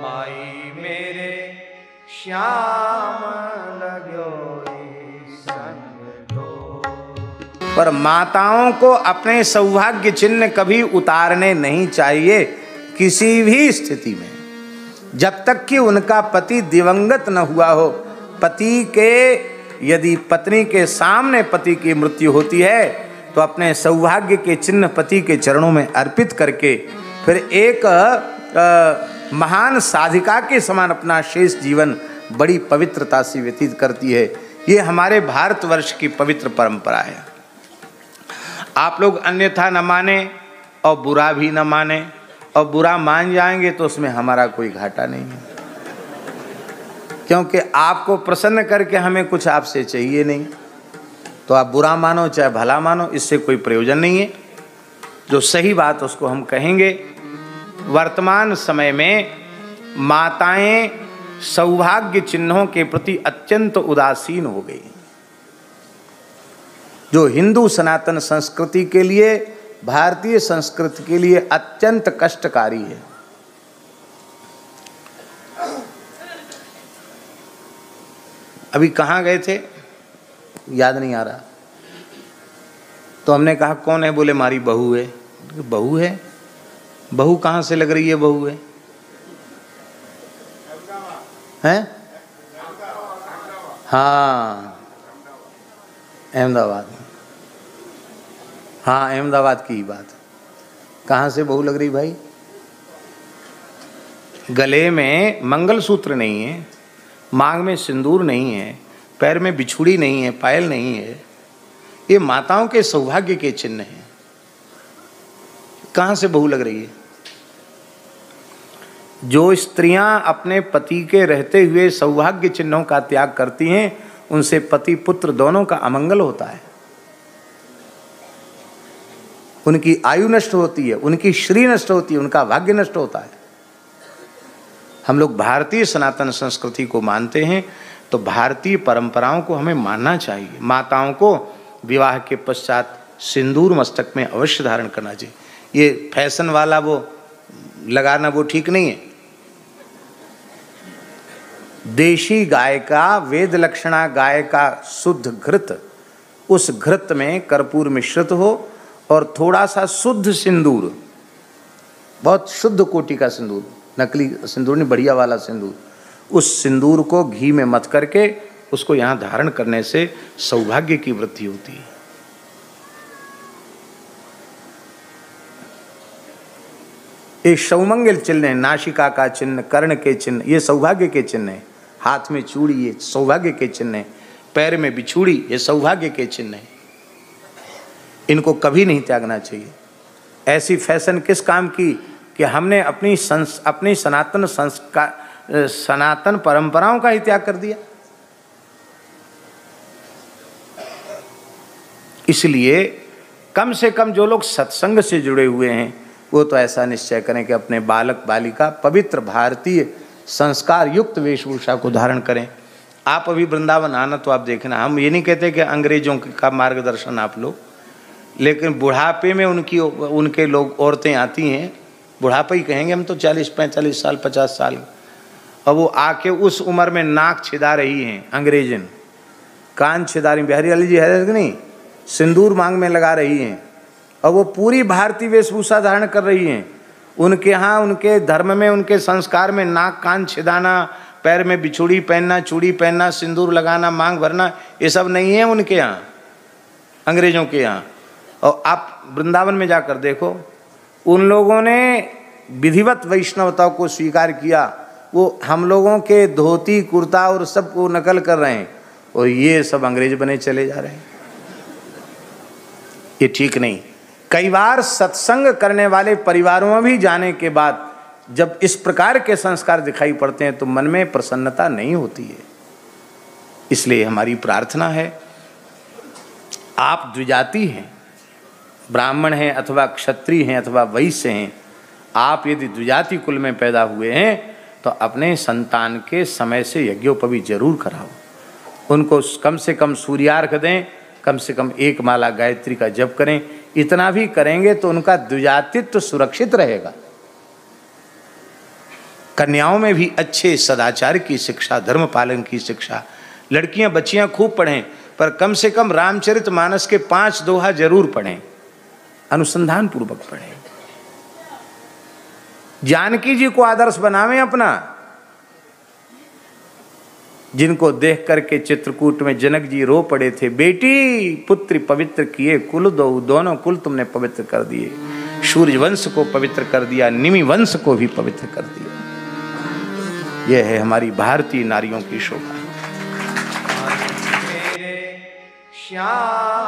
माई मेरे श्याम लगो संग दो। पर माताओं को अपने सौभाग्य चिन्ह कभी उतारने नहीं चाहिए किसी भी स्थिति में, जब तक कि उनका पति दिवंगत न हुआ हो। पति के यदि पत्नी के सामने पति की मृत्यु होती है तो अपने सौभाग्य के चिन्ह पति के चरणों में अर्पित करके फिर एक महान साधिका के समान अपना शेष जीवन बड़ी पवित्रता से व्यतीत करती है। ये हमारे भारतवर्ष की पवित्र परंपरा है। आप लोग अन्यथा न माने और बुरा भी न माने, और बुरा मान जाएंगे तो उसमें हमारा कोई घाटा नहीं है, क्योंकि आपको प्रसन्न करके हमें कुछ आपसे चाहिए नहीं। तो आप बुरा मानो चाहे भला मानो, इससे कोई प्रयोजन नहीं है। जो सही बात उसको हम कहेंगे। वर्तमान समय में माताएं सौभाग्य चिन्हों के प्रति अत्यंत उदासीन हो गई, जो हिंदू सनातन संस्कृति के लिए, भारतीय संस्कृति के लिए अत्यंत कष्टकारी है। अभी कहाँ गए थे याद नहीं आ रहा, तो हमने कहा कौन है, बोले हमारी बहू है। बहू है? बहू कहाँ से लग रही है? बहू है हैं? हाँ, अहमदाबाद। हाँ, अहमदाबाद की ही बात। कहाँ से बहू लग रही भाई? गले में मंगलसूत्र नहीं है, मांग में सिंदूर नहीं है, पैर में बिछुड़ी नहीं है, पायल नहीं है। ये माताओं के सौभाग्य के चिन्ह हैं। कहाँ से बहू लग रही है? जो स्त्रियां अपने पति के रहते हुए सौभाग्य चिन्हों का त्याग करती हैं, उनसे पति पुत्र दोनों का अमंगल होता है। उनकी आयु नष्ट होती है, उनकी श्री नष्ट होती है, उनका भाग्य नष्ट होता है। हम लोग भारतीय सनातन संस्कृति को मानते हैं, तो भारतीय परंपराओं को हमें मानना चाहिए। माताओं को विवाह के पश्चात सिंदूर मस्तक में अवश्य धारण करना चाहिए। ये फैशन वाला वो लगाना वो ठीक नहीं है। देशी गाय का, वेद लक्षणा गाय का शुद्ध घृत, उस घृत में कर्पूर मिश्रित हो और थोड़ा सा शुद्ध सिंदूर, बहुत शुद्ध कोटि का सिंदूर, नकली सिंदूर नहीं, बढ़िया वाला सिंदूर, उस सिंदूर को घी में मथ करके उसको यहाँ धारण करने से सौभाग्य की वृद्धि होती है। ये सौमंगल चिन्ह है, नासिका का चिन्ह, कर्ण के चिन्ह, ये सौभाग्य के चिन्ह है। हाथ में चूड़ी, ये सौभाग्य के चिन्ह है। पैर में बिछुड़ी, ये सौभाग्य के चिन्ह है। इनको कभी नहीं त्यागना चाहिए। ऐसी फैशन किस काम की कि हमने अपनी सनातन संस्कार, सनातन परंपराओं का ही त्याग कर दिया। इसलिए कम से कम जो लोग सत्संग से जुड़े हुए हैं वो तो ऐसा निश्चय करें कि अपने बालक बालिका पवित्र भारतीय संस्कार युक्त वेशभूषा को धारण करें। आप अभी वृंदावन आना तो आप देखना, हम ये नहीं कहते कि अंग्रेजों का मार्गदर्शन आप लो, लेकिन बुढ़ापे में उनके लोग औरतें आती हैं, बुढ़ापा ही कहेंगे हम तो, 40-45 साल 50 साल, और वो आके उस उम्र में नाक छिदा रही हैं अंग्रेजन, कान छिदा रही, बिहारी लाल जी है कि नहीं, सिंदूर मांग में लगा रही हैं, और वो पूरी भारतीय वेशभूषा धारण कर रही हैं। उनके यहाँ, उनके धर्म में, उनके संस्कार में नाक कान छिदाना, पैर में बिछुड़ी पहनना, चूड़ी पहनना, सिंदूर लगाना, मांग भरना, ये सब नहीं है उनके यहाँ, अंग्रेजों के यहाँ। और आप वृंदावन में जाकर देखो, उन लोगों ने विधिवत वैष्णवता को स्वीकार किया। वो हम लोगों के धोती कुर्ता और सब को नकल कर रहे हैं, और ये सब अंग्रेज बने चले जा रहे हैं। ये ठीक नहीं। कई बार सत्संग करने वाले परिवारों में भी जाने के बाद जब इस प्रकार के संस्कार दिखाई पड़ते हैं तो मन में प्रसन्नता नहीं होती है। इसलिए हमारी प्रार्थना है, आप द्विजाति हैं, ब्राह्मण हैं अथवा क्षत्रिय हैं अथवा वैश्य हैं, आप यदि द्विजाति कुल में पैदा हुए हैं तो अपने संतान के समय से यज्ञोपवीत जरूर कराओ। उनको कम से कम सूर्यार्घ दें, कम से कम 1 माला गायत्री का जप करें। इतना भी करेंगे तो उनका द्विजातित्व सुरक्षित रहेगा। कन्याओं में भी अच्छे सदाचार की शिक्षा, धर्म पालन की शिक्षा। लड़कियां बच्चियां खूब पढ़ें, पर कम से कम रामचरितमानस के 5 दोहा जरूर पढ़ें, अनुसंधान पूर्वक पढ़ें। जानकी जी को आदर्श बनावें अपना, जिनको देख करके चित्रकूट में जनक जी रो पड़े थे, बेटी पुत्री पवित्र किए कुल दो, दोनों कुल तुमने पवित्र कर दिए। सूर्य वंश को पवित्र कर दिया, निमि वंश को भी पवित्र कर दिया। यह है हमारी भारतीय नारियों की शोभा। श्याम